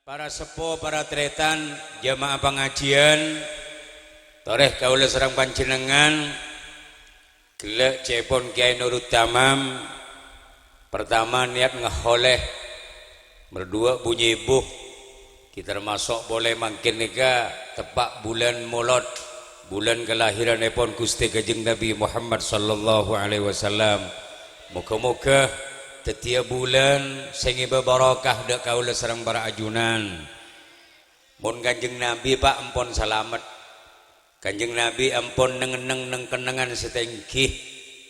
Para sepuh, para tretan, jamaah pengajian, toreh kaula sareng panjenengan, gelek cepon Kiai Nurut Tamam. Pertama niat ngeholeh, berdua bunyi buh. Kita termasuk boleh mangkin nika tepak bulan Maulud, bulan kelahiran epon Gusti Kanjeng Nabi Muhammad sallallahu alaihi wasallam. Moga-moga setiap bulan sing barakah dak kaula sareng para ajunan. Mun Kanjeng Nabi Pak ampun salamet. Kanjeng Nabi ampun nengeneng neng kenangan setengkih.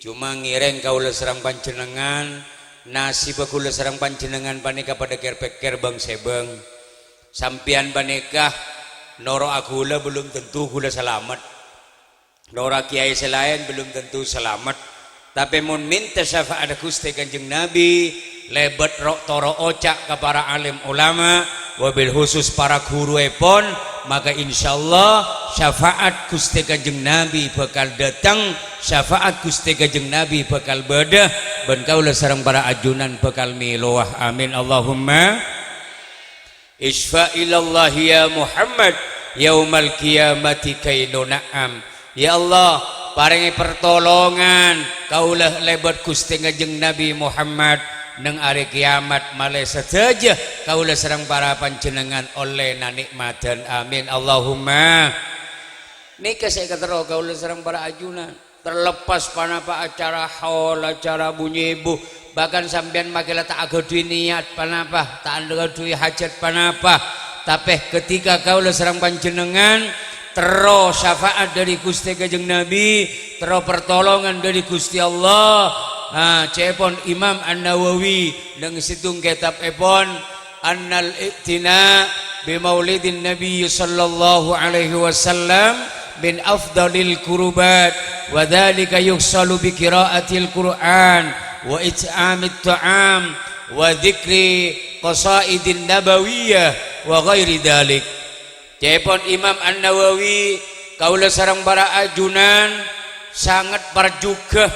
Cuma ngireng kaula sareng panjenengan nasib kaula sareng panjenengan panika pada kerpeker bang sebeng. Sampian panika noro akula belum tentu kula selamat. Noro kiai selain belum tentu selamat. Tapi mun minta syafaat Gusti Kanjeng Nabi lebet rok toro ocak ke para alim ulama wabil khusus para guru epon, maka insyaallah syafaat Gusti Kanjeng Nabi bakal datang, syafaat Gusti Kanjeng Nabi bakal bedah ben kaula sareng para ajunan bakal miluah. Amin Allahumma isfa ilallah ya Muhammad yaumal qiyamati kainu na'am. Ya Allah, paringi pertolongan kaulah lebat Gusti Kanjeng Nabi Muhammad neng hari kiamat malih saja kaulah sareng para panjenengan oleh nanikmatan. Amin Allahumma. Nika saya ketero kaulah sareng para ajunan terlepas panapa acara haul, acara bunyi ibu, bahkan sampean makilah tak agadui niat panapa, tak agadui hajat panapa, tapi ketika kaulah sareng panjenengan terus syafaat dari Gusti Kanjeng Nabi, terus pertolongan dari Gusti Allah. Cepon Imam An-Nawawi dengan situng kitab epon annal iktina bi maulidin Nabi sallallahu alaihi wasallam min afdalil kurubat wa dzalika yuhsalu bi qiraatil Qur'an wa it'amit ta'am wa dzikri qasaidin nabawiyah wa ghairi dzalik. Cepon Imam An-Nawawi kaula sareng para ajunan sangat parjugeh,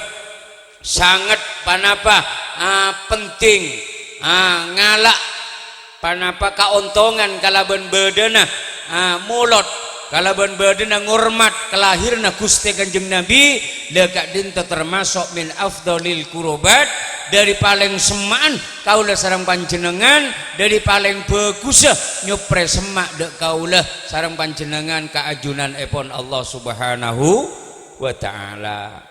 sangat panapa penting ngalak panapa kauntungan kalaban bedena mulot kalaban bedena ngurmat kelahirna Gusti Kanjeng Nabi lekak dinta termasuk min afdalil kurubat, dari paling semaan kaulah sareng panjenengan, dari paling bagus nyupre semak dek kaulah sareng panjenengan kaajunan epon Allah subhanahu wa ta'ala.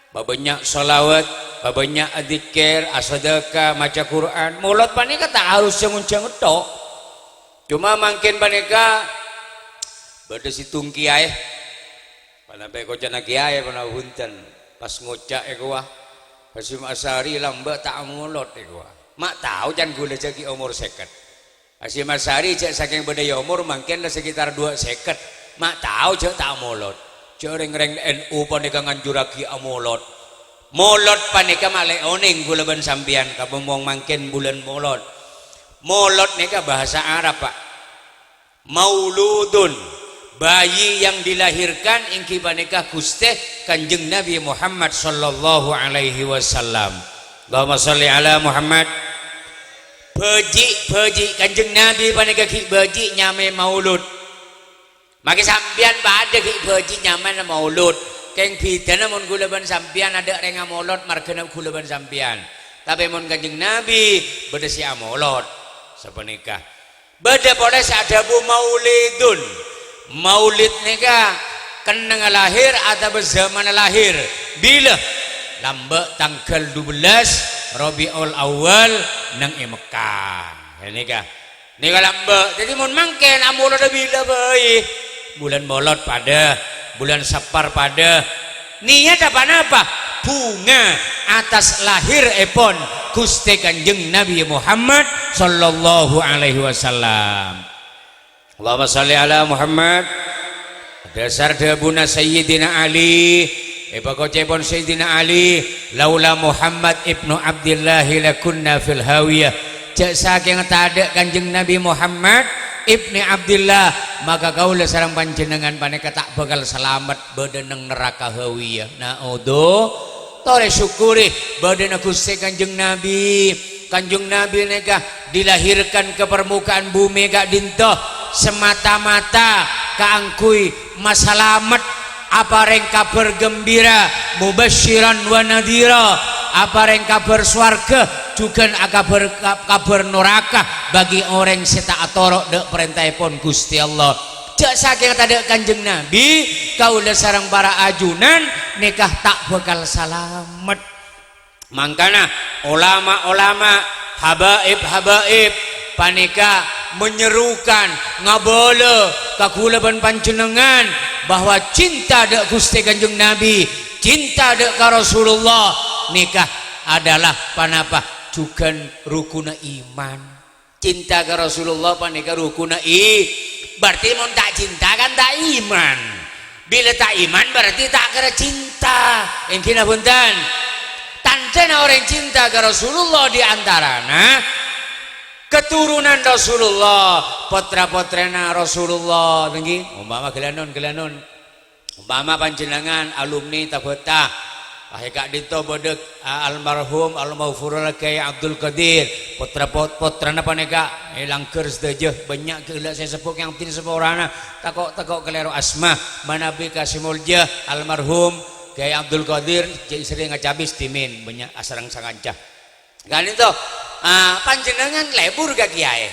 Babanyak salawat, babanyak adzikir, asadaka, maca Quran. Mulut panika tak harus jangun-jangun tok. Cuma mangkin panika bade situng kiai. Panampe kocana kiai pana hunten pas ngocak ekuah. Hasyim Asy'ari lambak tak mulut ekuah. Mak tahu jan gula jagi umur 50. Hasyim Asy'ari cek saking bedaya umur mangkin sekitar 250. Mak tahu cek tak mulut. Reng NU panika nganjurake amulot. Mulot panika malih oning kula ben sampeyan kabomong mangkin bulan mulot. Mulot nika bahasa Arab, Pak. Mauludun, bayi yang dilahirkan ingki panika Gusti Kanjeng Nabi Muhammad sallallahu alaihi wasallam. Allahumma sholli ala Muhammad. Beji Kanjeng Nabi panika ki beji nyame maulud. Maki sampian pada ki baji nyaman maulud keng bidana mun kula ban sampian ada renga maulud margana kula ban sampian, tapi mun Kanjeng Nabi beda si maulud sapunika beda boleh sadabu maulidun. Maulid nika kenang lahir atau zaman lahir bila lambek tanggal 12 Rabiul Awal nang Mekah nika lambek. Jadi mun mangken amulud bila bae bulan Maulud pada bulan Safar pada niat apa bunga atas lahir epon Gusti Kanjeng Nabi Muhammad sallallahu alaihi wasallam. Allahumma sholli ala Muhammad. Dasar dabuna Sayyidina Ali cepon Sayyidina Ali laula Muhammad ibnu Abdillah lakunna fil hawiyah. Cek saking tadek Kanjeng Nabi Muhammad ibni Abdillah maka kaulah sareng panjenengan paneka tak bakal selamat badaneng neraka hawiyah. Naudzu tore syukuri badana Gusti Kanjeng Nabi Kanjeng Nabi neka dilahirkan ke permukaan bumi gak dintoh semata-mata kaangkui masalamet apa reng kabar gembira mubasyiran wa nadira apa reng kabar swarga juga kabar neraka bagi orang seta atorok dek perintahipun Gusti Allah. Cek saking tadi Kanjeng Nabi kaula sareng para ajunan nikah tak bakal salamet. Mangkana ulama-ulama habaib panika menyerukan ngabole kakulaban panjenengan bahwa cinta dek Gusti Kanjeng Nabi, cinta dek ka Rasulullah nikah adalah panapa juga rukuna iman. Cinta ke Rasulullah panika rukuna berarti mau tak cinta kan tak iman. Bila tak iman berarti tak kira cinta. Engkina punten. Tancena orang cinta ke Rasulullah di antarana keturunan Rasulullah, potra-potrena Rasulullah tinggi. Umpama gelanon umpama panjenengan alumni tabeta Kak Dito bodek almarhum almarhum Kiai Abdul Qadir potrana paneka langker sedejeh banyak keula saya sepuk yang tin seporana takok kelero asma manabi kasimulja almarhum Kiai Abdul Qadir jadi sering ngacabis timin banyak asarang sangancah kan itu panjenengan lebur ka kiai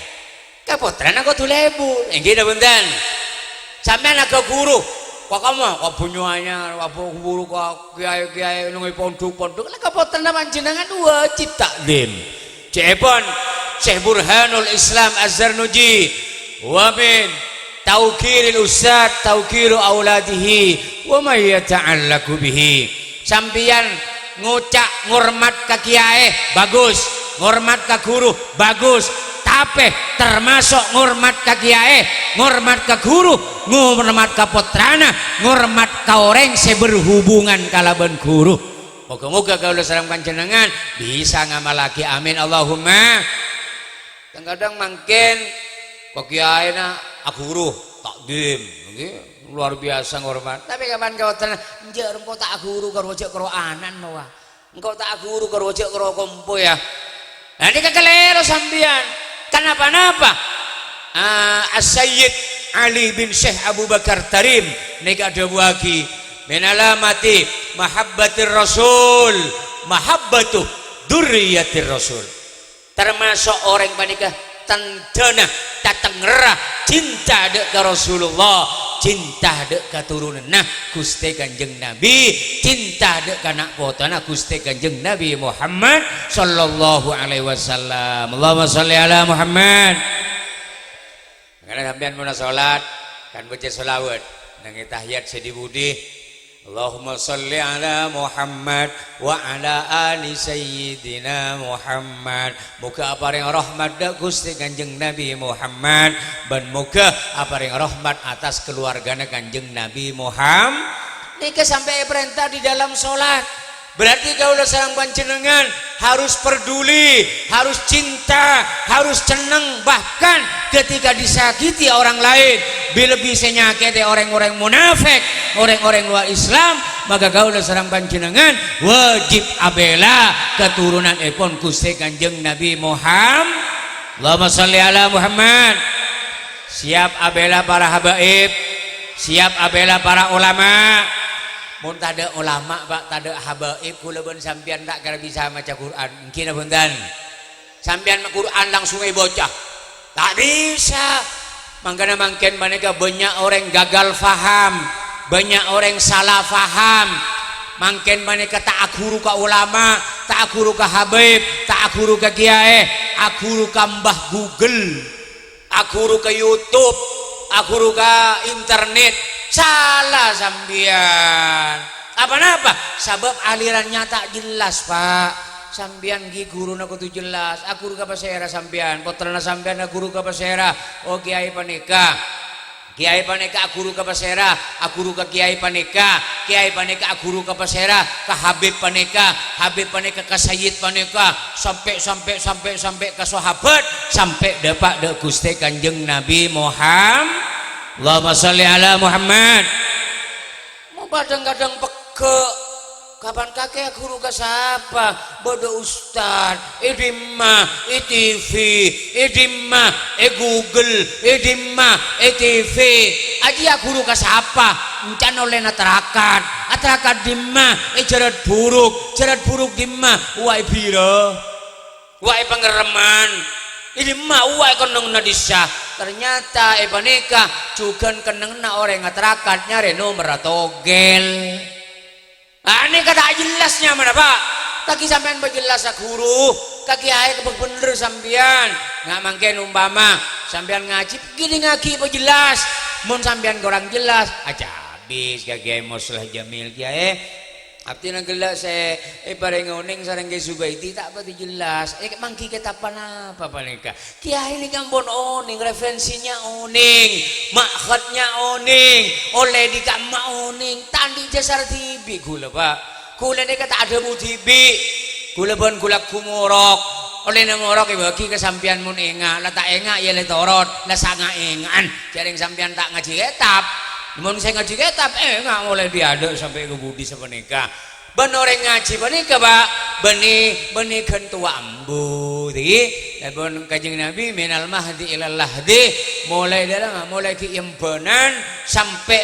ka potrana kok tu lebur enggih punten sampean aga guru kok kamu kok bunyuanya apa guru kok kiai-kiai nungi pondok-pondok lah ka potrana panjenengan wajib taklim cepon Syekh Burhanul Islam Az-Zarnuji wa min tauqiril ustad tauqiru auladihi wa may yata'allaqu bihi sampian ngucak ngurmat ka kiai bagus ngurmat ka guru bagus tapi termasuk ngurmat ka kiai ngurmat ka guru ngurmat ka potrana ngurmat ka orang seberhubungan kalaban guru moga-moga kaula sareng panjenengan bisa ngamalake amin Allahumma. Kadang mungkin kok kiai na guru takdim luar biasa ngurmat tapi kapan kau tenan njer engko tak guru karo ojek karo anan wae engko tak guru karo ojek karo kompo ya nah ini kekelero sampean kenapa-napa As-Sayyid Ali bin Syekh Abu Bakar Tarim nika dawuhi min alamati mahabbatir rasul mahabbatu dzurriyyatir rasul termasuk orang panika tandana tatengerah cinta dek ke Rasulullah cinta dek keturunan nah Gusti Kanjeng Nabi cinta dek anak potana Gusti Kanjeng Nabi Muhammad sallallahu alaihi wasallam. Allahumma sholli ala Muhammad. Karena sampean mun salat kan baca selawat nang tahiyat sedih budi Allahumma sholli ala Muhammad wa ala ali sayyidina Muhammad. Muga aparing rahmat da Gusti Kanjeng Nabi Muhammad ban muga aparing rahmat atas keluargana Kanjeng Nabi Muhammad. Nika sampai perintah di dalam salat. Berarti kaula sareng panjenengan harus peduli, harus cinta, harus senang bahkan ketika disakiti orang lain. Bila bisa nyakiti orang-orang munafik, orang-orang luar Islam, maka kaula sareng panjenengan wajib abela keturunan epon Gusti Kanjeng Nabi Muhammad. Allahumma sholli ala Muhammad. Siap abela para habaib, siap abela para ulama. Mun tada ulama pak tada habaib kula ben sampean tak kira bisa maca Quran mungkin punten sampean Quran langsung bocah tak bisa mangkana mangken maneka banyak orang gagal faham banyak orang salah faham mangken maneka tak guru ka ulama tak guru ka habib tak guru ka kiai guru ka mbah Google guru ka YouTube guru ka internet salah sambian apa-apa sebab alirannya tak jelas pak sambian gi guru naku tu jelas aku guru ka pasera sambian potrana sambian guru ka pasera oh kiai paneka guru ka pasera guru ka kiai paneka guru ka pasera ka habib paneka ka sayyid paneka sampai ke sahabat sampai dapat de Gusti Kanjeng Nabi Muhammad. Allahumma sholli ala Muhammad. Mau kadang-kadang peke kapan kakek guru ke siapa? Bodoh ustad, dimma, TV, dimma, Google, dimma, TV. Aja guru ke siapa? Encan oleh atarakat dimma, jarat buruk dimma, wai biro, wai pengereman. Ini mah wai keneng na disya. Ternyata paneka juga keneng na orang atrakatnya reno meratogel. Ini kata jelasnya mana pak? Kaki sampean berjelas guru, kaki ayah bener sampean. Nggak mungkin umpama sampean ngaji, gini ngaki berjelas. Mun sampean kurang jelas, aja habis kaki muslah jamil kiai. Abdi nang gelak saya bareng oning sareng ke Subaiti tak pati jelas. Mangki ketapan apa paneka? Kiai ini kan bon oning, referensinya oning, makhotnya oning, oleh di kamma oning, tandi jasar tibi gula pak. Gula ni kata ada mu tibi, gula bon gula kumorok. Oleh namorok ibagi kesampian mun enga, la tak enga ya le torot, la sanga engan. Jaring sampian tak ngaji kitab. Mun saya ngaji kitab nggak mulai diaduk sampai ke budi sepenika. Ben orang ngaji penika pak, beni kentua ambu, ti. Lapun kajing Nabi minal mahdi ilal lahdi, mulai dalam mulai ke impenan sampai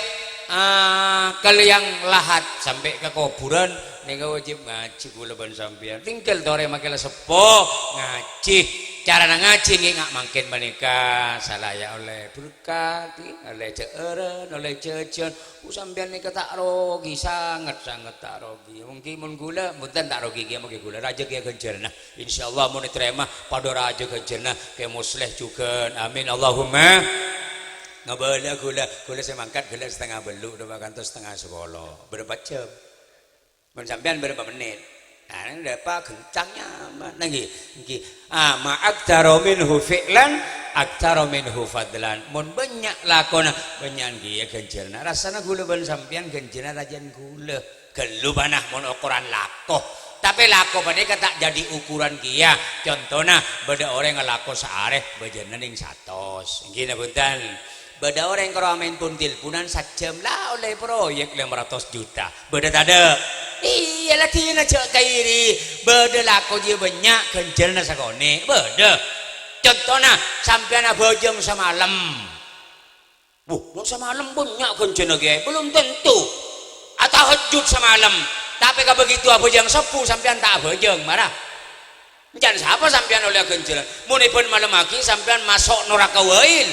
ke liang lahat sampai ke kuburan. Nika wajib ngaji kula ban sampean. Tinggal tore makilah sepo ngaji. Cara ngaji nggak mungkin menikah salah ya oleh berkat, oleh ceureun, oleh cecen. Sampean nika tak rogi sangat tak rogi. Mungkin mun gula, mboten tak rogi kieu mungkin gula raja kieu gencerna. Insyaallah mun diterima pada raja gencerna ke musleh juga. Amin Allahumma. Ngabala gula saya mangkat gula setengah belu, udah kantor setengah 10. Berapa jam? Men sampean berapa menit? Nah, ini dapat kencangnya mana nggih? Ma aktsara minhu fi'lan, aktsara minhu fadlan. Mun banyak lakona, banyak nggih gencerna. Rasana gula ban sampean gencerna rajan gula. Gelu banah mun ukuran lako. Tapi lako panika tak jadi ukuran kia. Contohnya beda orang ngelako seareh bejana ning 100. Nggih punten. Beda orang kalau main puntil punan sajam lah oleh proyek 500 juta. Beda tada. Iya lagi nak kairi. Beda lako dia banyak kencerna sakone. Beda. Contohnya sampai nak bojong semalam. Mau semalam banyak kencerna gaya. Belum tentu. Atau hajud semalam. Tapi kalau begitu bojong sepuh sampai tak bojong marah. Jangan siapa sampai oleh kencerna. Munipun malam lagi sampai masuk neraka wail.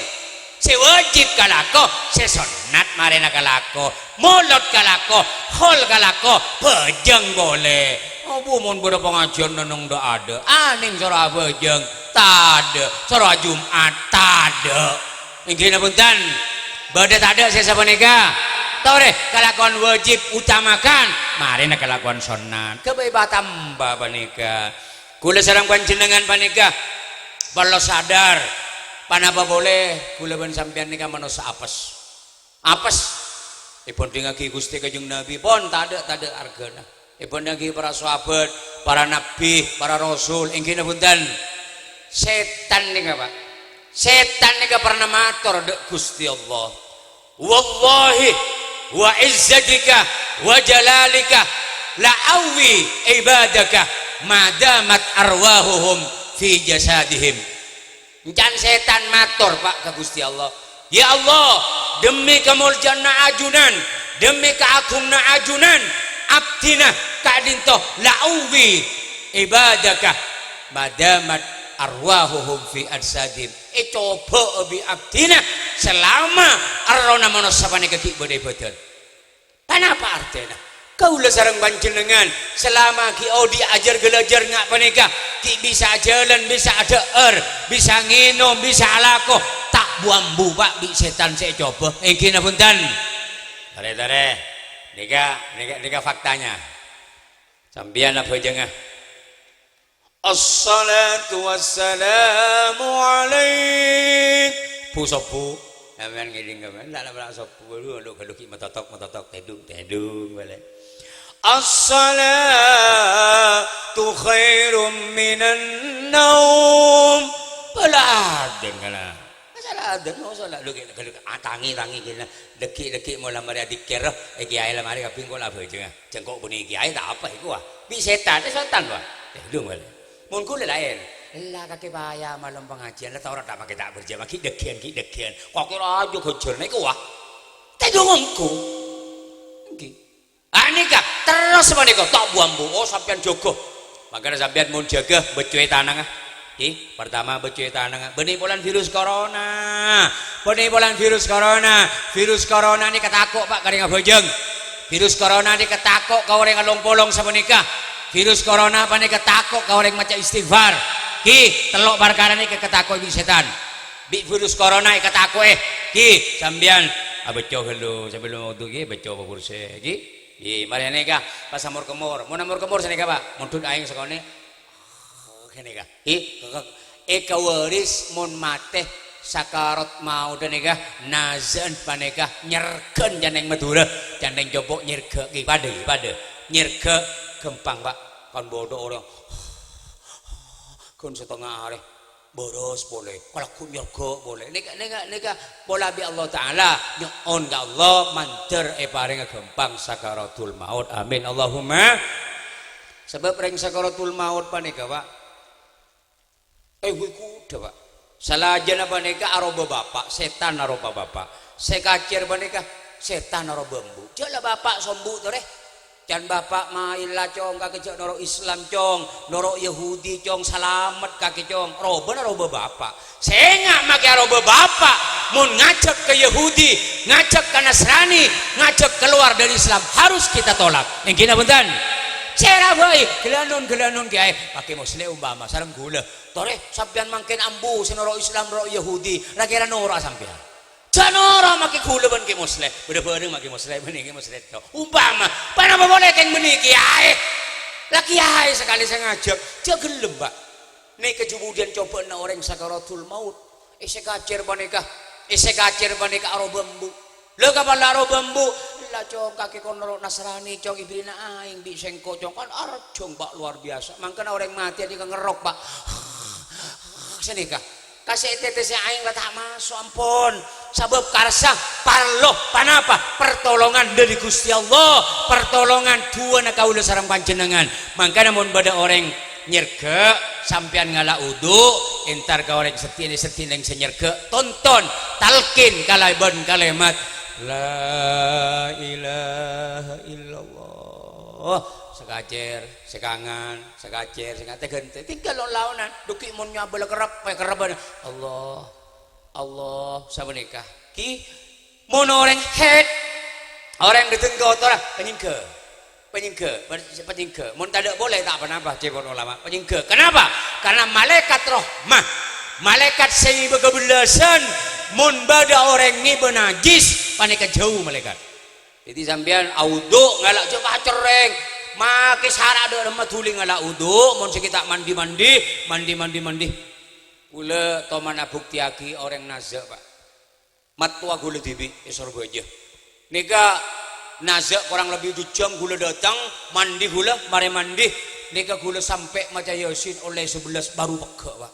Si wajib kalako, si sunat marina kalako, molot kalako, hol kalako, bejeng boleh. Oh bumun pada pengajian nenung dah ada, aning surah bejeng, tak ada, surah Jumat tak ada. Ingin punten, beda tak ada saya sepenika. Tahu deh, kelakuan wajib utamakan, marina kelakuan sunat. Kebebasan tambah panika. Kula sareng panjenengan panika, perlu sadar. Panapa boleh kula ban sampean nika manusia apes. Ipun dingagi Gusti Kanjeng Nabi pun tak ada argana. Ipun dingagi para sahabat, para nabi, para rasul inggih punten. Setan nika Pak. Setan nika pernah matur dek Gusti Allah. Wallahi wa izzatika wa jalalika la awi ibadaka madamat arwahuhum fi jasadihim. Jangan setan matur Pak ke Gusti Allah. Ya Allah, demi kemuliaan ajunan, demi keagungna ajunan, abdina kadinto la'uwi ibadaka madamat arwahuhum fi adsadim. Coba bi abdina selama arrona manusia panika ki bodhe boten. Kenapa artinya? Kaula sareng panjenengan selama ki diajar gelajar ngak panika ki bisa jalan, bisa ada bisa nginum, bisa alako tak buambu Pak bi setan saya coba. Inggih punten. Tare nika faktanya. Sampeyan apa jenengah? Assalatu wassalamu alaik. Pusopu sampeyan ngiling sampeyan lak lak sopu lu kalau ki metotok tedung balik. As-salatu khairum minan naum. Beladen kana. salah ada no salah lu tangi kena deki mula mari dikir kiai lah mari kaping kula beujeng jengkok buni kiai tak apa iku ah bi setan wah lu male mun kula lain lah kaki payah malam pengajian lah ora tak make tak berjamaah ki dekian kok kira aja gojolne iku wah tedongku iki anika terus menika tak buambu oh sampean jogo makanya sampean mun jaga becuwe tanang pertama becuwe tanang benih bulan virus corona virus corona ini ketakok Pak karing bojeng virus corona ini ketakok kau orang ngalong-polong sapunika virus corona apa nih ketakok kau orang maca istighfar ki telok perkara ini ketakok ibu setan bi virus corona ketakok ki sampean beco helu sambil mau tuh ki beco bekurse ki mari nika pas amur kemur mun amur kemur sanika Pak mundut aing sakone kene ka ekawaris mun mateh sakarat mau denika nazan paneka nyergen janeng Madura janeng jobok nyerge ki pade nyerge gempang Pak kon bodoh orang kon setengah are boros boleh kalau kun nyerge boleh nika bola bi Allah taala nyon ka Allah manter paring gempang sakaratul maut amin Allahumma sebab ring sakaratul maut paneka Pak kuda Pak salajana paneka aroba bapak setan aroba bapak sekacir paneka setan aroba bambu jala bapak sombu tuh can bapak maila cong kaki cong norok Islam cong norok Yahudi cong salamet kaki cong roba bapak saya nggak make aroba bapak mun ngajak ke Yahudi ngajak ke Nasrani ngajak keluar dari Islam harus kita tolak yang kena bentan cara baik gelanun kiai pakai muslim umpama sareng gula tore sampean mangken ambu senoro Islam ro Yahudi ra kira nora sampean janora make gula ban ke muslim bener-bener make muslim bener ke muslim to umpama panapa boleh keng benih kiai lah kiai sekali saya ngajak dia gelem Pak nek kemudian coba na orang sakaratul maut sekacir paneka aro bambu lho kapan aro bambu lah cong kaki kono Nasrani cong ibina aing bi sengko cong kan arep cong Pak luar biasa mangkana orang mati dia ngerok Pak senika kasih tetes aing tak masuk ampun sabab karsa parloh panapa pertolongan dari Gusti Allah pertolongan dua na kaula sareng panjenengan mangkana mun bada orang nyerge sampean ngala udu entar ka orang setine yang senyerge tonton talkin kalimat la ilaha illallah sekacir sekangan sekacir singate gente tinggal launan duki mun nyabel kerep Allah sabenika ki mun orang head orang ditenggo ora penyingke mun tidak boleh tak apa-apa cepon ulama penyingke kenapa karena malaikat rahmah malaikat sing begebelasan mun bada orang ni benajis panika jauh malaikat jadi sampean audu ngalak coba cereng make syarat ada matuli ngalak udu mun kita mandi gula tomana buktiaki orang nazak Pak matwa gula dibi isor aja nika nazak kurang lebih 2 jam gula datang mandi gula mari mandi nika gula sampai maca Yasin oleh 11 baru peka Pak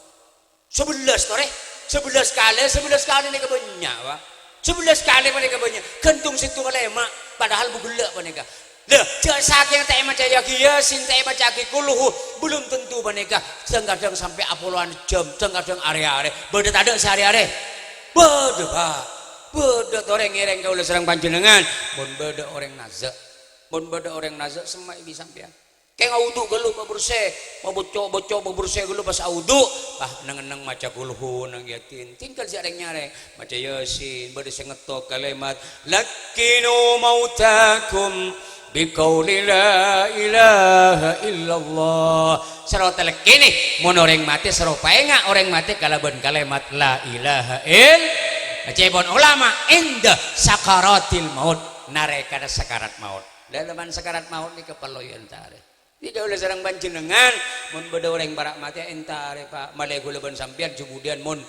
11 tore 11 kali nika banyak Pak 11 kali nika banyak kentung situ kalema padahal bugula panika leh cek saking teh maca Yasin teh maca kulhu belum tentu panika kadang sampai apoluan jam kadang are-are beudet ada sehari-hari beudet Pak beudet orang ngereng kaula sareng panjenengan mun beudet orang nazak semai bisa sampean kayak audu geluh bersih mau bocok bersih geluh pas audu neng maca kulhu nang yatin tinggal si areng nyareng maca Yasin bade sengetok kalimat lakinu mautakum biqauli la ilaha illallah sarota lekini mun orang mati serupa enggak orang mati kalaban kalimat la ilaha illallah cebon ulama inda sakaratil maut narekana sakarat maut dalam sakarat maut ni keperluan tare tidak oleh sareng panjenengan mun beda orang barak mati entare Pak malaiku leban sampean kemudian mun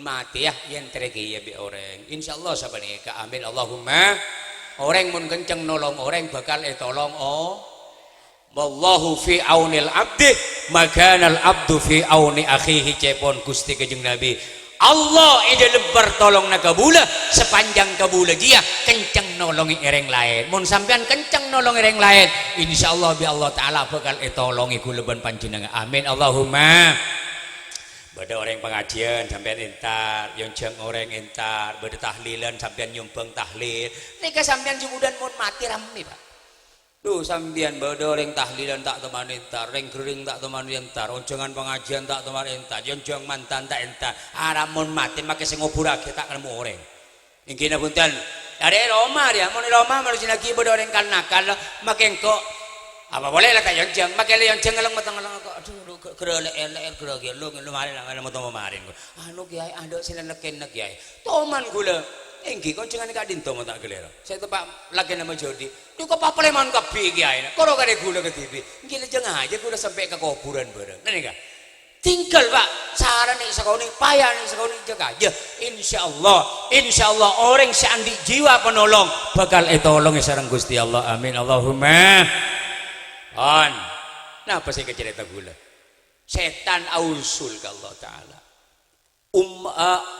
mati ya yen treki ya bi orang insyaallah sabanika amin Allahumma orang mun kenceng nolong orang bakal tolong wallahu fi aunil abdi makanal abdu fi auni akhihi cepon Gusti Kanjeng Nabi Allah ide lebar tolong na kabula sepanjang kabula dia kencang nolongi orang lain. Mun sampean kencang nolongi orang lain, insyaallah bi Allah taala bakal tolongi kuleban panjenengan. Amin Allahumma. Bada orang pengajian sampean entar, yang jeng orang entar, bada tahlilan sampean nyumbang tahlil. Nika sampean jumudan mun mati rame, Pak. Duh sambian bada orang tahlilan tak teman entar, orang kering tak teman entar, onjongan pengajian tak teman entar, jonjong mantan tak entar. Aramun mati make sing ngoburake tak nemu orang. Ingkina punten. Ada Roma dia, mun Roma manusia lagi bada orang kanakan make engko apa boleh lah tak jonjong, make le jonjong ngeleng meteng-ngeleng kok aduh kerele-ele kerege lu mari nang mau temu marin. Anu kiai andok silen leken kiai. Toman kula engki koncengan ka dinto mo tak gelera. Saya tepak lagi nama Jodi. Duh kok papaleman kabeh kiai. Koro kare gula ke TV. Engki lejeng aja gula sampai ke kuburan bareng. Nih ka. Tinggal Pak, saran nih sekolah payah nih sekolah jaga aja. Insyaallah orang seandi jiwa penolong bakal tolong sareng Gusti Allah. Amin Allahumma. On. Napa sih cerita gula? Setan ausul ke Allah taala.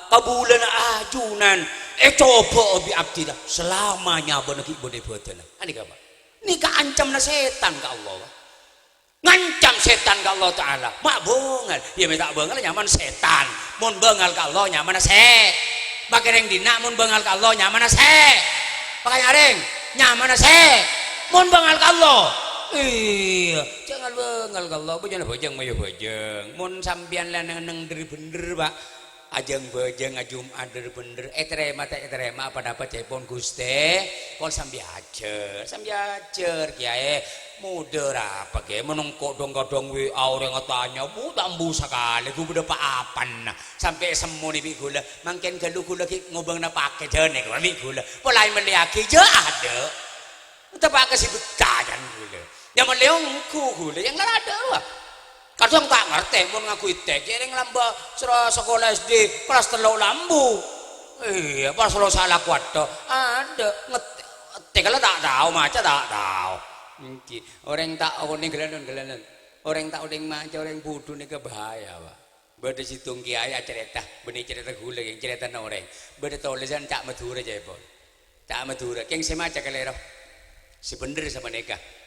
Kabulan ajunan coba bi abdilah selamanya beneki bode boten. Ani ka Pak. Nika ancam na setan ka Allah. Ngancam setan ka Allah taala. Mak beungal. Ya minta beungal nyaman setan. Mun beungal ka Allah nyaman se. Bakereng dina mun beungal ka Allah nyaman se. Makanya reng nyaman se. Mun beungal ka Allah. Iya, jangan bengal kalau bujang bojang mayu bojang. Mun sampian lanang dari bener Pak. Ajeng bojang ajum ader bener. Terema apa dapat telepon Guste. Kol sambil acer kiai. Muda apa kiai menungkok dong wi orang tanya bu tambu sekali. Gue udah apa sampai semu nih gula. Mungkin kalau gula ngobang na pakai jene kalau gula. Mulai meliaki je ada. Kita pakai si betajan gula. Yang meleong gula yang nggak ada lah. Kadang tak ngerti mun ngaku itek yang lamba sekolah SD kelas 3 lambu. Iya pas lo salah kuat tuh ada ngetek kalau tak tahu maca tak tahu. Orang tak orang gelanon orang tak orang maca orang bodoh nih kebahaya Pak. Beda situng kiai cerita benih cerita gula yang cerita orang. Beda tulisan Cak Madura aja Pak. Cak Madura yang saya maca kalero si bener sama nikah.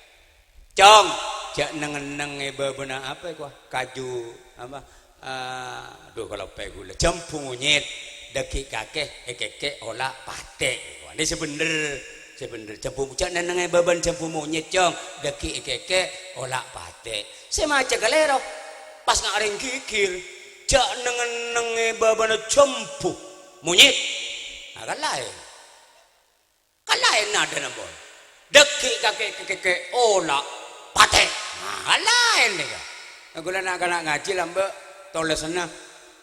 Cong, jak neng bebena apa ya kaju apa aduh kalau gula jampu monyet daki kakek keke olah pate ini sebener jampu jak neng beban jampu monyet cong daki keke olah pate semaca galero pas ngareng kikir jak neng bebena jampu monyet kan lain ada nambon daki kakek keke olah pate lain nih kan gula nak ngaji lambe tolesna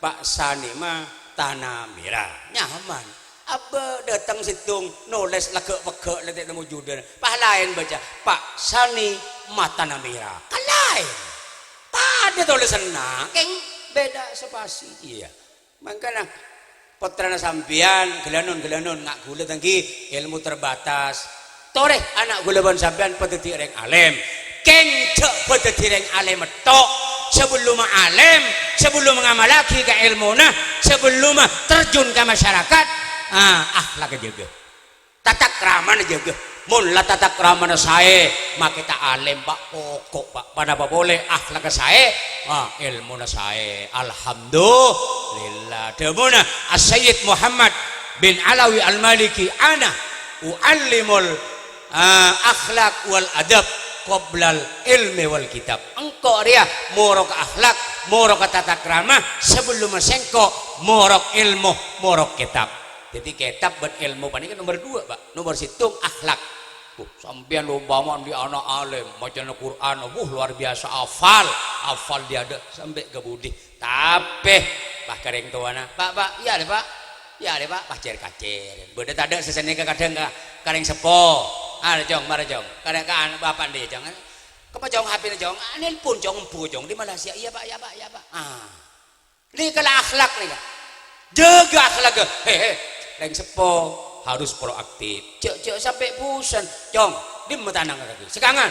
Pak Sani mah tanah merah nyaman abah datang situng nulis legek-legek letek temu judan Pak lain baca Pak Sani mah tanah merah kan lain tadi tolesna keng beda spasi iya makanya putrana sampian gelanon ngak gula tangki ilmu terbatas tore anak gula ban sampian petiti reng alim keng cek pedetireng alim tok sebelum alim sebelum ngamalaki ke ilmuna sebelum terjun ke masyarakat akhlak jaga tata krama jaga mun la tata krama sae maka kita alim Pak pokok Pak pada apa boleh akhlak sae ilmuna sae alhamdulillah demuna as-sayyid Muhammad bin Alawi al-Maliki ana uallimul akhlak wal adab qoblal ilmi wal kitab engkau dia morok akhlak morok tata krama sebelum sengko morok ilmu morok kitab jadi kitab buat ilmu ini kan nomor 2 Pak nomor situng akhlak sampean lombaman di anak alim macam Quran luar biasa hafal dia ada sampai ke budi tapi Pak kareng tuana Pak iya deh Pak pacar kacir beda tak ada sesene kadang kareng sepo ada jong marah jong kadang bapak dia jangan kepa jong HP jong nelpon jong empu jong di Malaysia iya Pak ini kalau akhlak nih Kak jaga akhlak kareng sepo harus proaktif cek sampai bosan jong di metanang lagi sekangan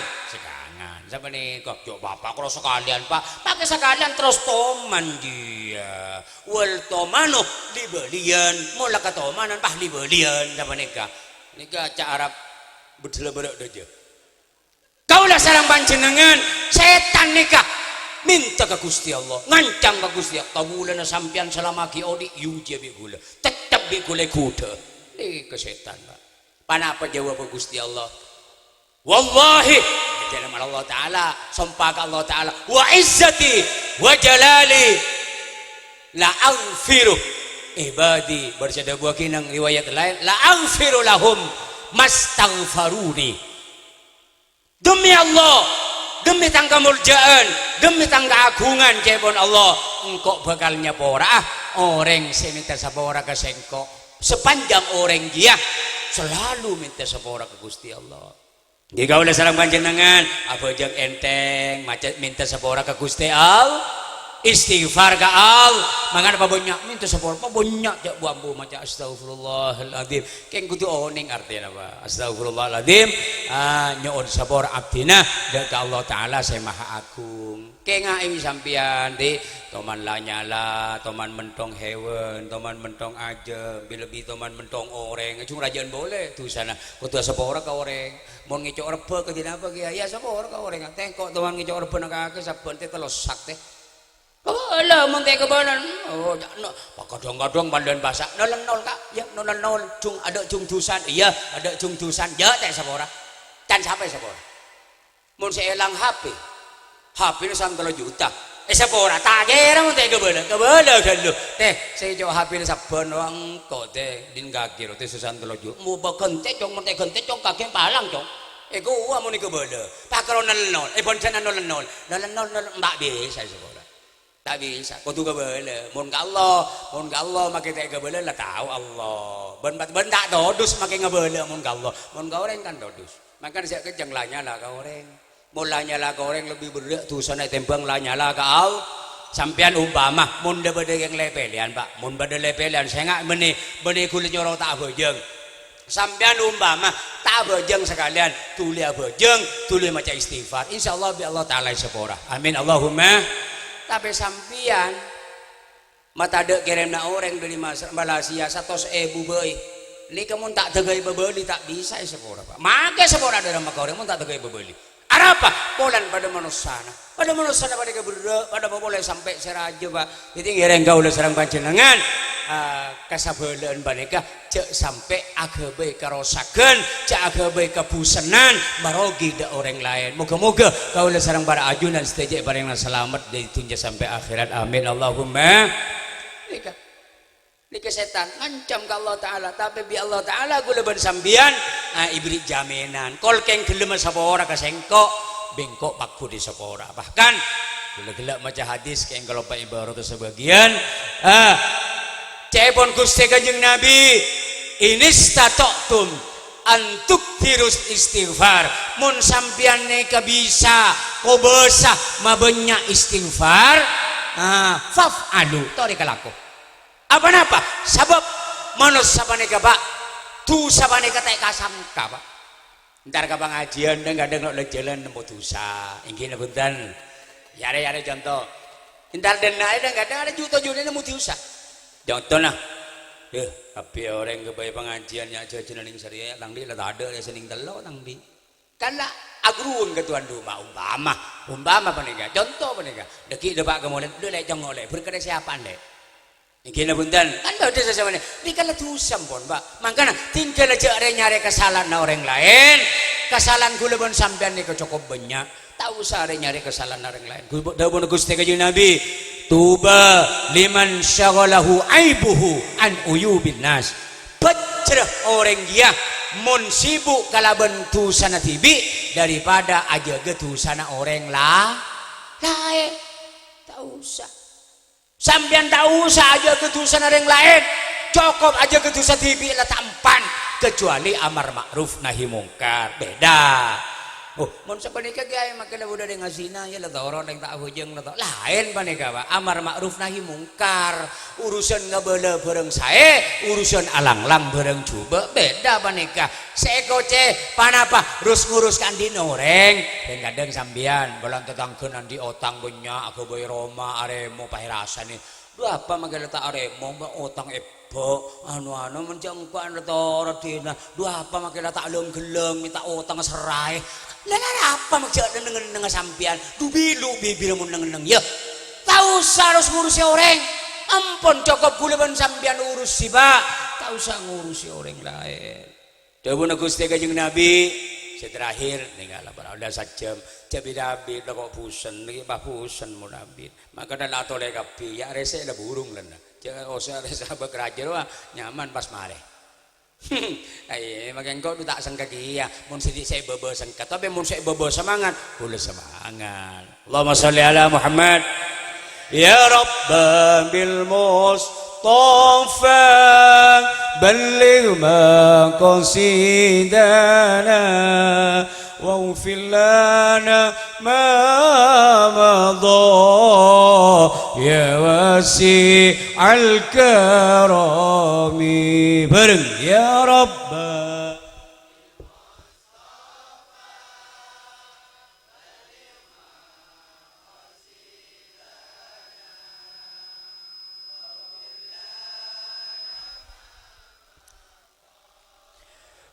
panjenengan. Sampeyan kok yo bapak kalau sekalian Pak, pakai sekalian terus toman dia. Wal tomano dibelian, mula katomanan pah dibelian sampeyan nika cak Arab bedele-bedele aja. Kaulah sareng panjenengan setan nikah minta ke Gusti Allah, ngancang ke Gusti Allah, kabulana sampean selama ki odi yuji bi gula, tetap bi gula kuda. Ke setan Pak. Panapa jawab ke Gusti Allah? Wallahi dalam Allah Ta'ala, sumpah ke Allah Ta'ala, wa izzati wa jalali la aghfiru ibadi, bersada buah kinang riwayat lain, la aghfiru lahum mastaghfaruni. Demi Allah, demi tangga muljaan, demi tangga agungan jebon Allah, engkau bakal nyapora orang saya minta sapora ke sengkok sepanjang orang dia selalu minta sapora ke Gusti Allah. Jika oleh sarang panjenengan apa jang enteng macet minta sapora ke Gusti Allah, istighfar ka al mangan apa banyak minta sapora apa banyak jak buambu maca astagfirullahaladzim keng kudu oning artinya apa astagfirullahaladzim nyoon sapora abdina dan ke Allah Ta'ala saya maha agung kengai sampian di toman lanyala toman mentong hewan toman mentong aja lebih toman mentong oreng cung rajaan boleh tuh sana kudu sapora ka oreng mau ngicok rebe ke tidak apa ya sapora ka oreng tengkok toman ngicok rebe nak kaki saben teh telosak teh. Oh lah muntai kebanan. Oh no, kadang-kadang bandan basah. Nol kak, ya nol cung ada cung tusan, iya ada cung tusan. Ya tak sapora, dan sampai sapora. Mun saya elang HP ini 3 juta. Sapora, tak kira muntai kebanan kan lu. Teh, saya jauh HP ini saben wang kok teh din kaki teh 3 juta. Mau bakan teh cung muntai gente cung kaki palang cung. Gua mau ni kebanan. Tak kalau nol, boncan nol mbak biasa sapora. Tak bisa, kau tu kebela. Mun Allah makai tak kebela lah tahu Allah. Ben tak dodus makai ngebela mun Allah. Mun kau orang kan dodus. Maka saya kejang lanya lah kau orang. Mun lanya lah kau orang lebih berat tu sana tembang lanya lah kau. Sampian umpama mun dah beda yang lepelian Pak. Mun beda lepelian saya ngak beni kulit nyorong tak bejeng. Sampian umpama tak bejeng sekalian tulis bejeng tulis macam istighfar. Insyaallah bi Allah Taala sepora. Amin Allahumma. Tapi sampian mata dek kerana orang dari Malaysia 100.000 bayi ini kamu tak tegai bebeli tak bisa sepora Pak maka sepora dari maka orang tak tegai bebeli apa polan pada manusia pada keberadaan pada boleh sampai seraja Pak jadi ngereng kau le serang panjenengan kasabelan baneka cek sampai agabe karosakan cek agabe kebusenan marogi da orang lain moga-moga kau le serang para ajunan setuju bareng selamat dari tunja sampai akhirat amin Allahumma Nika setan ngancam ke Allah Ta'ala tapi bi Allah Ta'ala gula bersambian ibri jaminan kol keng gelem sapora kasengko bengkok pakku di sapora bahkan gula-gula macam hadis keng kalau Pak Ibarat sebagian cepon Gusti Kanjeng Nabi ini statoktum antuk virus istighfar mun sampian neka bisa ko besah mabanyak istighfar faf'alu tori kalaku apa sabab manus sabaneka Pak tu sabaneka tak kasangka Pak ntar ka pengajian kadang nak jalan nemu dosa inggih punten yare contoh ntar denai kadang ada juta-juta nemu dosa contoh nah tapi orang ke pengajian ya jajan ning syariah tang di lah ada ya sening telo tang di karena agrun ke tuan rumah umpama panika contoh panika deki depak kemudian udah lek jong oleh berkede siapa ndek Gini punten, kan ada sesuatu ni. Ini kalau tusam pun, Pak. Makanya tinggal aja nyari kesalahan orang lain. Kesalahan gula pun sampean ni cukup banyak. Tahu sare nyari kesalahan orang lain. Dah pun Gusti Kanjeng Nabi. Tuba liman syaghalahu aibuhu an uyubin nas. Pecrah orang dia mun sibuk kalaban tusana tibi daripada aja getusana orang lain. Tahu sah. Sampean tak usah aja kedusan orang lain cukup aja kedusan TV lah tampan kecuali amar ma'ruf nahi mungkar beda Oh, mun sapanika gaya makala budak dengan zina ya lah orang yang tak hujung lah lain panika Pak. Amar ma'ruf nahi mungkar. Urusan ngabala bareng sae, urusan alanglang bareng coba beda panika. Sekoce panapa rus nguruskan di noreng. Dan kadang sambian balang tetangkeun di otang banyak aku boy Roma aremo pahirasan ni. Dua apa makala tak aremo otang ebo anu menjangkuan ora dina. Dua apa makala tak geleng minta otang serai. Lala apa maksudnya dengan sampian dubilu bibir mun neng ya tahu harus ngurusi orang ampun cukup gula ban sampian urus sih Pak tahu usah ngurusi orang lain dawuh Gusti Kanjeng Nabi terakhir ninggal ada sajam jabi Nabi kok pusen iki Pak pusen mun Nabi maka dak atole kabeh ya resek ada burung lena jangan usah resek bekerja wah nyaman pas mare makin kau tak sangka dia mun sidik saya bebo sangka tapi mun saya bebo semangat boleh semangat Allahumma sholli ala Muhammad ya Rabban bil Mustafa balligh maqasidana واغفر لنا ما مضى يا واسع الكرم برن يا رب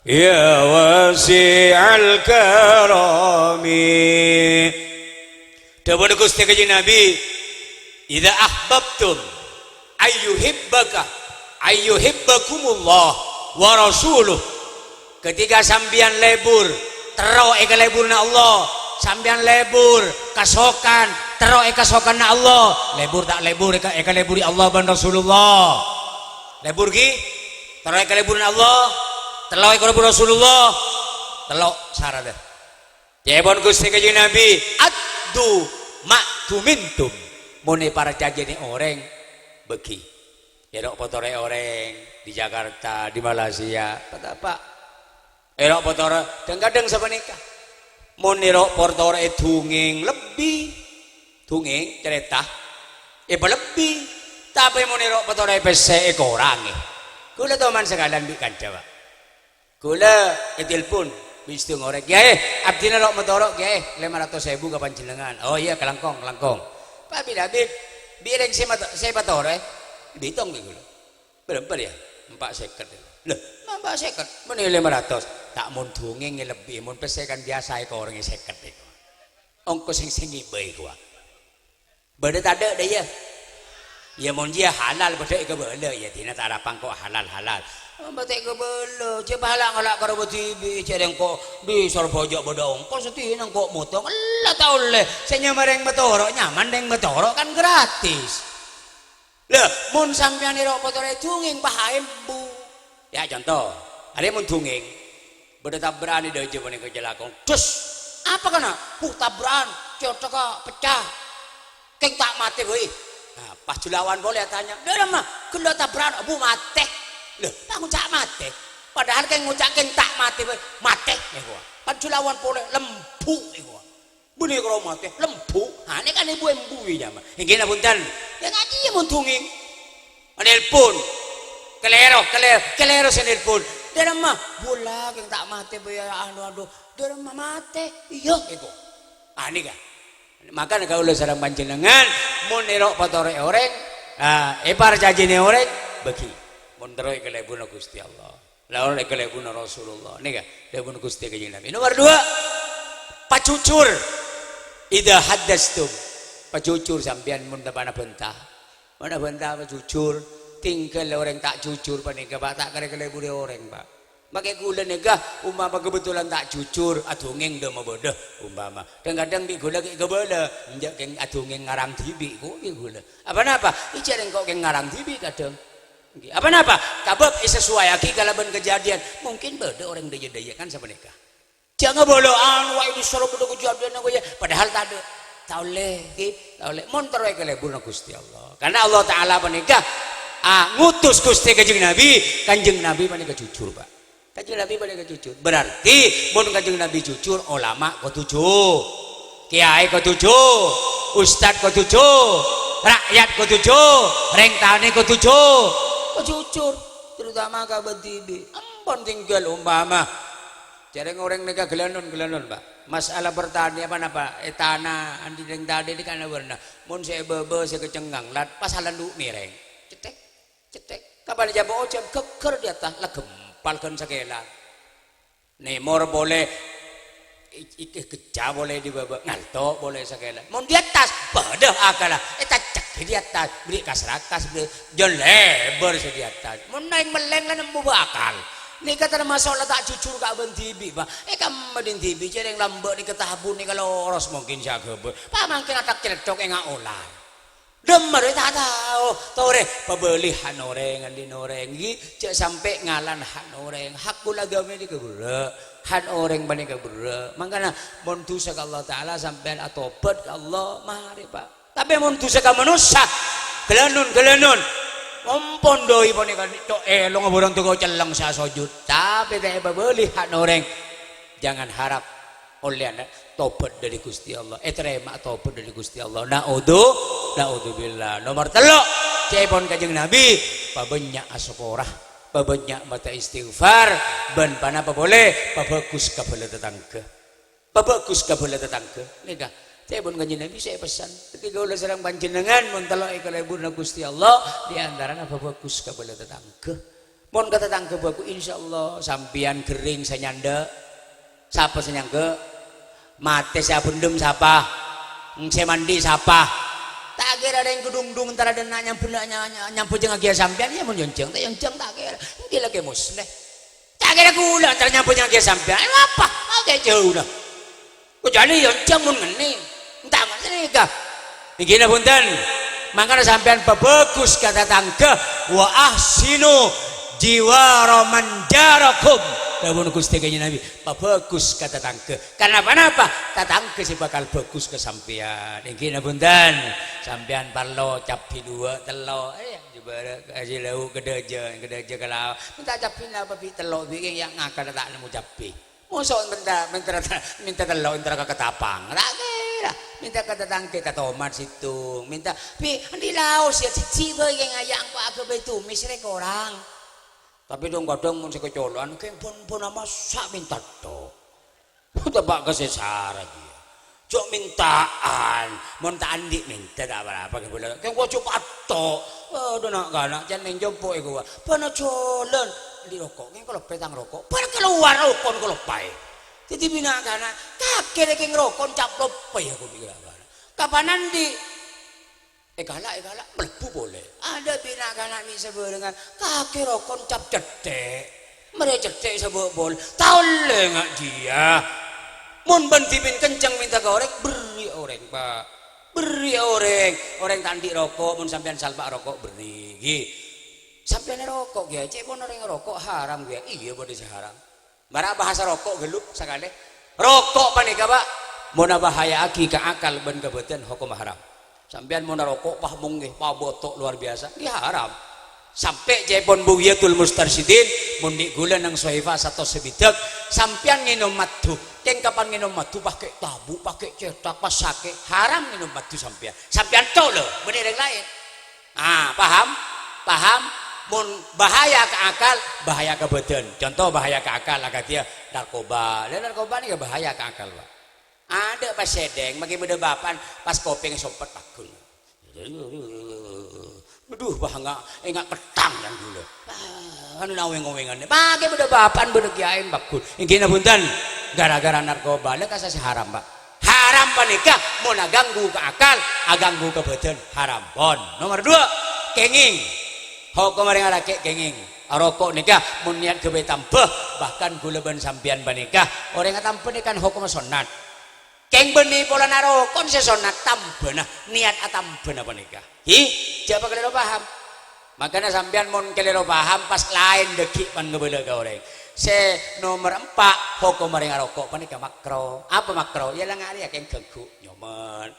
Ya wasi'al karami dawuh Gusti Kanjeng Nabi idza ahbabtum ayyuhibbakumullah wa rasuluh ketika sambian lebur tero eka leburna Allah sambian lebur kasokan tero eka kasokanna Allah lebur tak lebur eka leburi Allah ban Rasulullah lebur ki tero eka leburna Allah telok ikut Rasulullah telok syarat jebon Gusti Kanjeng Nabi addu maktumintum muni para jajene orang beki erok potore orang di Jakarta di Malaysia apa erok potore kadang sabanika muni erok potore dunging lebih dunging cerita lebih tapi muni erok potore pese ekorange kula teman sekalian bikan Jawa kula telepon wis ngorek ya abdina lok motorok ya 500.000 ka panjenengan oh iya kelangkong Pak David bireng saya patore dihitung ki kula berapa ya 450 lho 450 men 500 tak mun dongeng lebih mun pesekan biasa iku orang 50 iku ongko sing ibe iku bade tade deh ya mun dia halal bade iku bele ya dina tak rapang kok halal batik ke bela coba halak ngalak karo TV cereng kok di Surabaya bodong kok setinang kok motong Allah tahu le saya nyamareng betoro nyaman deng betoro kan gratis lah mun sampean ira potore dunging pahae bu ya contoh ada mun dunging beda tabrakan di deje meneh kejelakon dus apa kana tabrakan cocok pecah keng tak mati kowe nah pas julawan boleh tanya dia mah kena tabrakan bu mati loh, tak ngucak mati. Padahal kayak ngucak tak mati, mati. Panjulawan boleh lembu, bunyi kalau mati lembu. Nah, ini kan ibu embu ya mah. Yang gini punten, yang ngaji ya muntungin. Menelpon, kelero senelpon. Dia mah bola yang tak mati, bayar anu. Dia mah mati, iya, itu. Ah, ini kan. Maka kalau sarang panjenengan, mau nerok potore orang, para jajine orang, bagi. Mondroi kelebuna Gusti Allah lawan kelebuna Rasulullah nih kan kelebuna Gusti Kanjeng Nabi nomor 2 pacucur idza haddastum pacucur sampean mun mana bentah pacucur tinggal orang tak jujur panika Pak tak kare kelebune orang Pak make kula nega umpama kebetulan tak jujur adongeng do bodoh umpama kadang-kadang bi kula ki kebala njak keng adongeng ngarang dibi kok ki kula apa-apa ijareng kok keng ngarang dibi kadang apa-apa kabab sesuai aki kalaban kejadian mungkin beda orang daya kan sama mereka jangan bolo anu wae disuruh beda kejadian aku ya padahal tak ada taule montor wae kelebuna Gusti Allah karena Allah taala menika ngutus Gusti Kanjeng Nabi panika jujur Pak Kanjeng Nabi pada jujur. Berarti mun kanjeng Nabi jujur, ulama ketujuh, kiai ketujuh, ustad ketujuh, rakyat ketujuh, reng tani ketujuh, kejujur. Terutama kabar TV. Ampun tinggal umpama. Jadi orang mereka gelanon Pak. Masalah pertanian apa? Tanah andi reng tadi di kana warna. Mun saya bebe saya kecenggang lat pasalan du mireng. Cetek. Kapan jabo ojam keker di atas lah gempalkan sakela. Nemor boleh keja boleh di bawah ngalto boleh sakela. Mun di atas pada akala. Cek di atas beri kasrakas beri jeleber di atas. Mun naik meleng lah nemu bakal. Ni kata masalah tak jujur kak ben tibi pak. Kamu din tibi jadi lambak ni ketahabun ni kalau oros mungkin jaga ber. Pak mungkin ada celecok yang olah. Demer tak tahu. Tore pebeli hanoreng andi noreng gi cek sampai ngalan hanoreng. Hakku lagame di kebura. Han orang bani kebura. Makanya montu sak Allah Taala sampai atobat Allah mari pak. Tapi montu sak manusia gelanun. Ompon doi poni kan cok elong borong tuh celang sa sujud tapi teh beli hak noreng jangan harap oleh anda tobat dari Gusti Allah terima tobat dari Gusti Allah naudzubillah nomor telok cepon kanjeng Nabi pabanyak asokorah pabanyak mata istighfar ben pana apa boleh pabagus kabel tetangga pabagus kabel tetangga nika saya pun kanjeng Nabi saya pesan ketika ulah serang panjenengan mun telok ikalebuna Gusti Allah di antaranya apa bagus kabeh tetangga mun ka tetangga baku insyaallah sampian gering sanyanda sapa sanyangga mate saya bendem sapa saya mandi sapa tak kira ada yang gedung-dung antara dan nyampu jeung agia sampean ya mun jonjeng tak jonjeng tak kira iki lagi musleh tak kira kula antara nyampu jeung agia sampean apa oke jauh dah kujane jonjeng mun ngene entah mana nikah begini punten makanya sampean bagus kata tangga wa ahsinu jiwara manjarakum dawuh Gusti kanjeng Nabi bagus kata tangga karena apa tatangga sih bakal bagus ke sampean begini punten sampean parlo capi dua telo jebara kasih lau gedeje kalau minta capi apa pi telo bikin yang ngakal tak nemu capi mosok minta telo antara ke ketapang tak kira minta kata tangke kata tomat situ minta pi di laos ya cici boy yang ayang pak aku betu misrek orang tapi dong kadang mun sekecoloan kempon nama sak minta to tebak kesesara dia cok mintaan mun tak andi minta tak apa ke bola kan gua coba to aduh nak ganak jangan jompo iku pana colon di rokok kan kalau petang rokok pana keluar rokok kalau pai jadi bina kana kakek lagi ngerokok cap lopai aku pikir apa kapan nanti galak melebu boleh ada bina kana bisa berengan kakek rokok cap cetek mereka cetek sebab boleh tahu le nggak dia mun bentipin kencang minta ke orang beri orang pak beri orang tandi rokok mun sampean salpak rokok beri sampean rokok ya cek pun orang rokok haram ya iya boleh haram bara bahasa rokok geluk sakale rokok panika Pak mun bahaya aki ka akal ben kebetulan hukum haram sampean mun rokok pah mung nggih pabotok luar biasa dia haram sampai jepon bugiyatul mustarsyidin mun di gula nang sohifa satu sebidak sampean nginum madu keng kapan nginum madu pakai tabu pakai cetak pas sakit haram nginum madu sampean tol lho bener yang lain paham mun bahaya ke akal bahaya ke badan contoh bahaya ke akal agak dia narkoba ini bahaya ke akal Pak ada pas sedeng makin berdebapan pas kopeng sompet pakul aduh bah enggak petang yang dulu anu naweng-nawengan makin berdebapan berdekiain pakul ingkina punten gara-gara narkoba lek asas haram Pak haram panika mun ganggu ke akal aganggu ke badan haram pon nomor 2 kenging hukum maring arake kenging rokok nikah mun niat gawe tambah bahkan gula ban sampean banikah orang tambah ni kan hukum sunat keng beni pola narokon sesonat tambah nah niat atambah apa nikah siapa kalian paham makanya sampean mun kalian paham pas lain dekik pan ngebela ke orang nomor 4 hukum maring rokok panika makro apa makro ya lang ari keng ganggu nyoman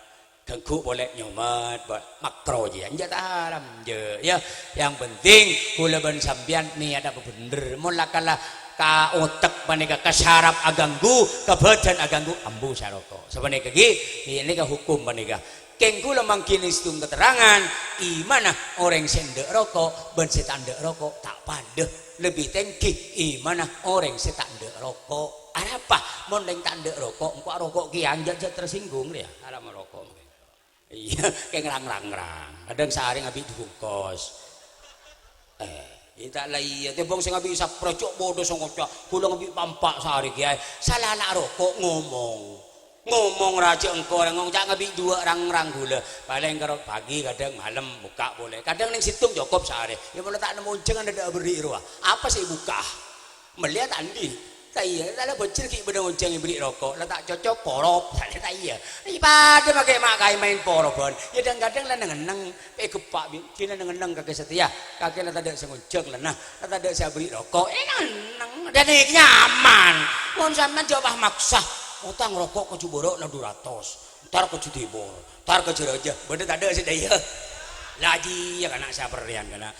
ganggu boleh nyomat makro aja enggak haram je ya yang penting kula ban sampean niat apa bener mun lakalah ka otak panika ka saraf aganggu ka badan aganggu ambu saroko sapanika ini ka hukum panika keng kula mangkin istung keterangan imana orang sendek rokok ben setandek rokok tak padeh lebih tinggi imana orang setandek rokok apa mun ning tandek rokok engko rokok ki anjat tersinggung ya arep rokok iya keng rang-rang kadang sehari ngabi dibungkus tak iya tebong sing ngabi saprojok bodoh sing kocok kula ngabi pampak sehari kiai salah nak rokok ngomong raja engko ngomong jak ngabi dua rang-rang gula paling karo pagi kadang malam buka boleh kadang ning situng cukup sehari ya mulai tak nemu jangan ada beri ruah apa sih buka melihat andi tak iya tak bocil ki beda unceng beli rokok lah tak cocok porop tak iya pada pakai makai main poroban ya kadang-kadang lah nengeneng kepak kina nengeneng kakek setia kakek lah tak ada sengunceng lah nah tak ada saya beli rokok nengeneng jadi nyaman mun sampean coba maksa utang rokok ke Ciboro lah 200 ntar ke Citibor ntar ke Cireja beda tak ada sih daya lagi ya kana saya perian kana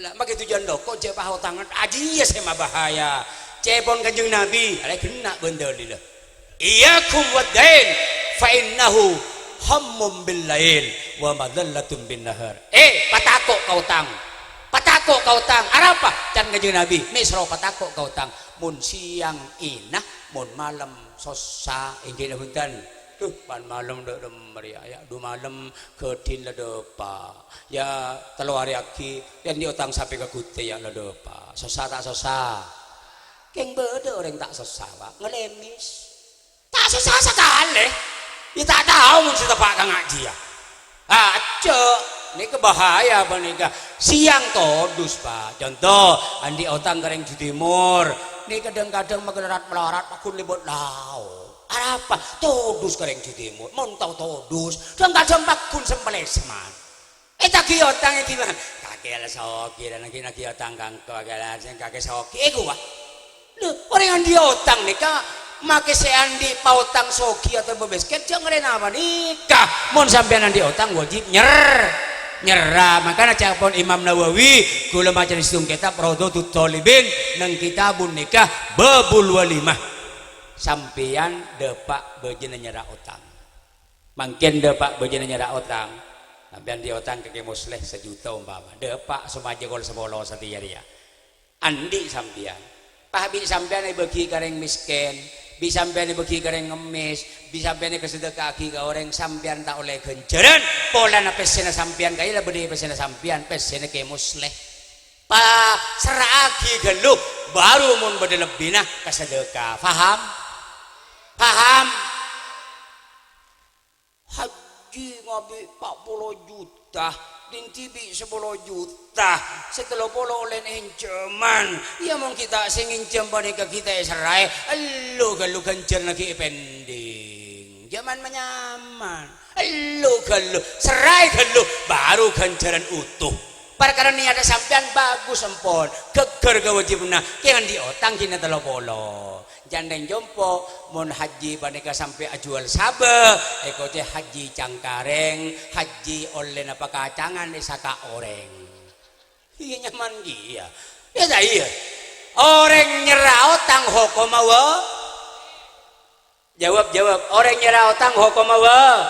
lah make tujuan rokok coba utangan aji ya sama bahaya cepon kanjeng Nabi ada kena benda lila iyakum wadain fa innahu hammum bil lail wa madallatun bin nahar patako kau tang apa can kanjeng Nabi misro patako kau tang mun siang inah mun malam sosa inggih punten pan malam dak meriah ya du malam kedin la depa ya telu hari aki yang diutang sampai ke gute ya la depa sosa tak sosa keng beda orang tak sesah pak ngelemis tak sesah sekali ya tak tahu mesti tepak kang ngaji ya cek ini kebahaya apa nih siang todus pak contoh andi otang goreng di timur ini kadang-kadang melarat aku libut lau apa todus goreng di timur mau tahu todus kadang-kadang pakun sempelesman tak kira otang itu gimana kakek soki dan lagi otang kakek soki gua orang yang dia utang nikah make seandi pautang soki atau bebesket jangan apa nikah mon sampean andi utang wajib nyerah makanya capon Imam Nawawi kula maca istung kitab Raudhatut Thalibin nang kitabun nikah babul walimah sampean depak bejeuna nyerah utang mangken depak bejeuna nyerah utang sampean dia utang ke musleh 1 juta umpama depak semaja kol sebolo satia dia andi sampean pahabi sampean bagi kareng miskin bisa sampean bagi kareng ngemis bisa sampean kesedekah ke orang sampean tak oleh genjeran pola na pesena sampean kaya lah bede pesena sampean pesena ke musleh pa seragi geluh baru mun bede lebih nah kesedekah paham haji ngabi 40 juta dintibi 10 juta setelah polo oleh hinceman ya mau kita singin panika kita serai lu galu ganjar lagi pending zaman menyaman lu galu serai galu baru ganjaran utuh perkara ini ada sampean bagus empon keker kewajibna yang diotang kina telo polo jandeng jompo mon haji panika sampai ajual sabe ekote haji cangkareng haji oleh napa kacangan saka oreng iya nyaman dia ya tak iya orang nyerah otang hokomawa jawab orang nyerah otang hokomawa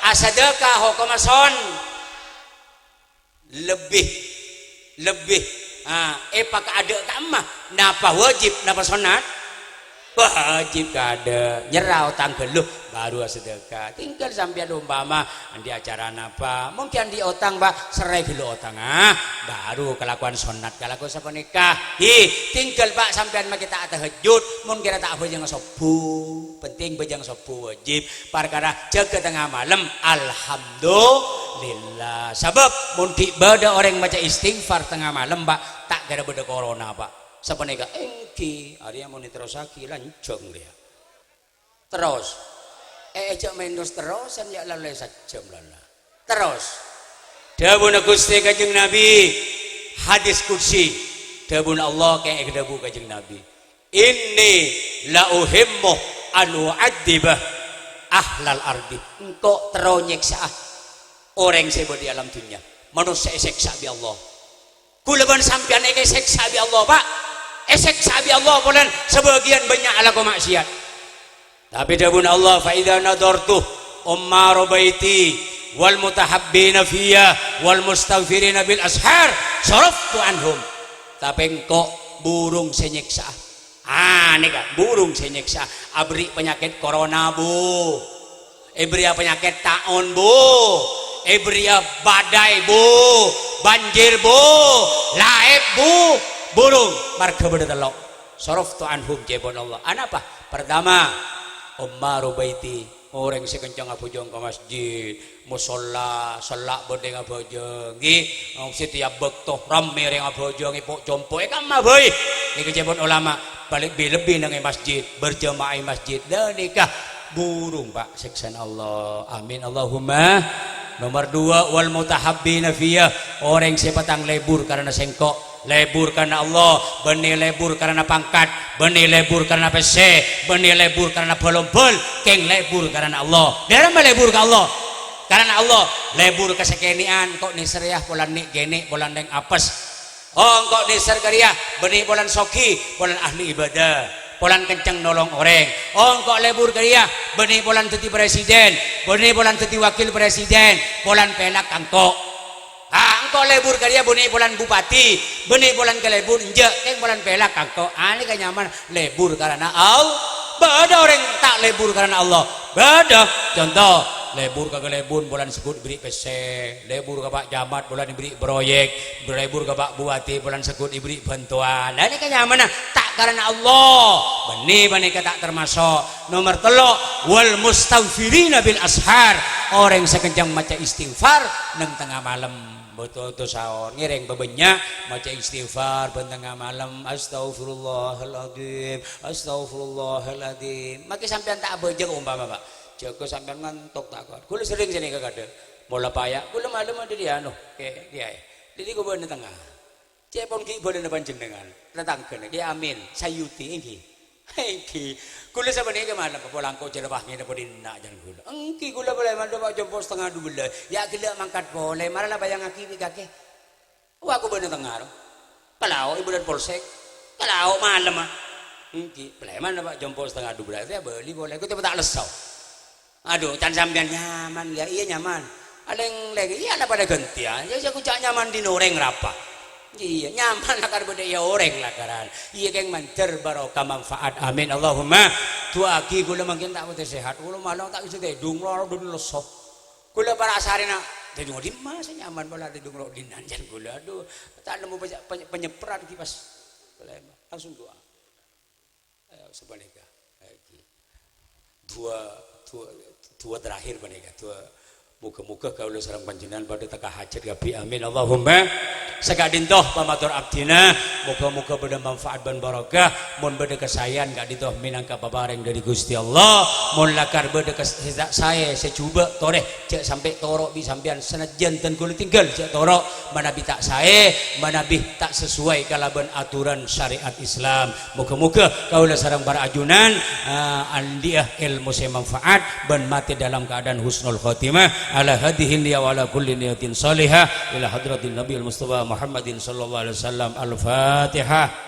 asadeka hokomason lebih pakai ada kamah napa wajib napa sunat wajib kada nyerah utang geluh baru sedekah tinggal sampai umpama di acara apa mungkin di utang pak serai geluh utang baru kelakuan sunat kelakuan siapa nikah tinggal pak sampean kita tahajud mungkin tak bejang sopu penting bejang sopu wajib perkara jaga tengah malam alhamdulillah sebab mungkin beda orang baca istighfar tengah malam pak tak gara beda corona pak siapa nikah engki hari yang mau diterusaki lancong dia terus ejak main terus ya lalai sajam lala terus dawuh Gusti Kanjeng Nabi hadis kursi dawuh Allah kayak dawuh Kanjeng Nabi inni la uhimmu an u'adzibah ahlal ardi engkau teronyeksa orang sebut di alam dunia manusia seksa bi Allah kulaban sampean seksa bi Allah pak esek sabi Allah polan sebagian banyak ala ko maksiat. Tapi dabun Allah fa idza nadartu ummar baiti wal mutahabbina fiyya wal mustaghfirina bil ashar saraftu anhum. Tapi engkau burung senyeksa. Nih kan burung senyeksa. Abri penyakit corona bu, ebria penyakit taun bu, ebria badai bu, banjir bu, laib bu, burung marga berdelok. Saraftu anhum jebon Allah. Apa? Pertama, ummaru baiti, orang sekencang abojong ke masjid, musola, salak berdeng abojong, setiap bektoh rame yang abojong, ipok jompo, kan maboy. Ini kejebon ulama balik lebih dengan masjid, berjamaah masjid, dan nikah burung pak seksan Allah. Amin Allahumma. Nomor 2, wal mutahabbina fiyya, orang sepatang lebur karena sengkok. Lebur karena Allah, benih lebur karena pangkat, benih lebur karena PC, benih lebur karena bolombol, keng lebur karena Allah. Dia melebur ke Allah karena Allah. Lebur kesekenian kok nisriah polan nik gene polan deng apes. Oh kok nisar kariah benih polan soki polan ahli ibadah, polan kenceng nolong orang. Oh kok lebur kariah benih polan teti presiden, benih polan teti wakil presiden, polan pelak kangkok. Engkau lebur kalian benih bulan bupati, benih bulan ke lebur enjak, keng bulan pelak engkau. Ini kan nyaman lebur karena Allah. Beda orang tak lebur karena Allah. Beda. Contoh lebur ke lebur bulan sekut diberi PC, lebur ke Pak Jamat bulan diberi proyek, lebur ke Pak Bupati bulan sekut diberi bantuan. Ini kan nyaman tak karena Allah. Benih tak termasuk. Nomor 3, wal mustaghfirina bil ashar, orang sekencang maca istighfar nang tengah malam. Betul-betul sahur ngiring bebenyak maca istighfar tengah malam, astagfirullahaladzim, astagfirullahaladzim. Maki sampean tak bojeng umpama pak jago sampean ngantuk tak kuat. Kula sering sini kagak ada bola payak kula malam ada dia kayak dia jadi gue bener tengah cepon ki bener panjenengan tetangga ki amin sayuti ini iki kula sebenarnya ke malam pulang kau cerewah ngene podina jangan kula engki kula boleh mandu pak jempol setengah 12 ya gila mangkat boleh marah bayang aki kake wah aku bener tengah kalau ibu dan polsek kalau malam engki boleh mana pak jempol setengah 12 ya beli boleh aku tak lesau. Aduh can sampean nyaman ya iya nyaman ada yang lagi iya ada pada gantian ya aku cak nyaman di noreng rapa. Iya nyaman akar beda ya orang lah karan iya keng mancer barokah manfaat amin Allahumma. Tua aki gula makin tak betul sehat gula malam tak bisa tedung lor dulu lesok gula para asarina tedung di mas nyaman bola tedung lor di nanjan gula aduh tak nemu penyeperan kipas langsung doa sebaliknya dua terakhir mereka dua muka-muka kaulah sareng panjenengan pada teka hajat gapi amin Allahumma. Sakadintoh pamatur abdina muka-muka pada manfaat dan barakah mun beda kesayan gak ditoh minangka pabareng dari Gusti Allah mun lakar beda saya coba toreh cek sampai torok bi sampean senajan dan kula tinggal cek torok mana bi tak saya mana bi tak sesuai kalaban aturan syariat Islam. Muka-muka kaulah sareng para ajunan andiah ilmu saya manfaat ben mati dalam keadaan husnul khotimah ala hadihin ya wa ala kulli niyatin salihah ila hadratin Nabi al-Mustafa Muhammadin sallallahu alaihi wasallam. Al-Fatihah.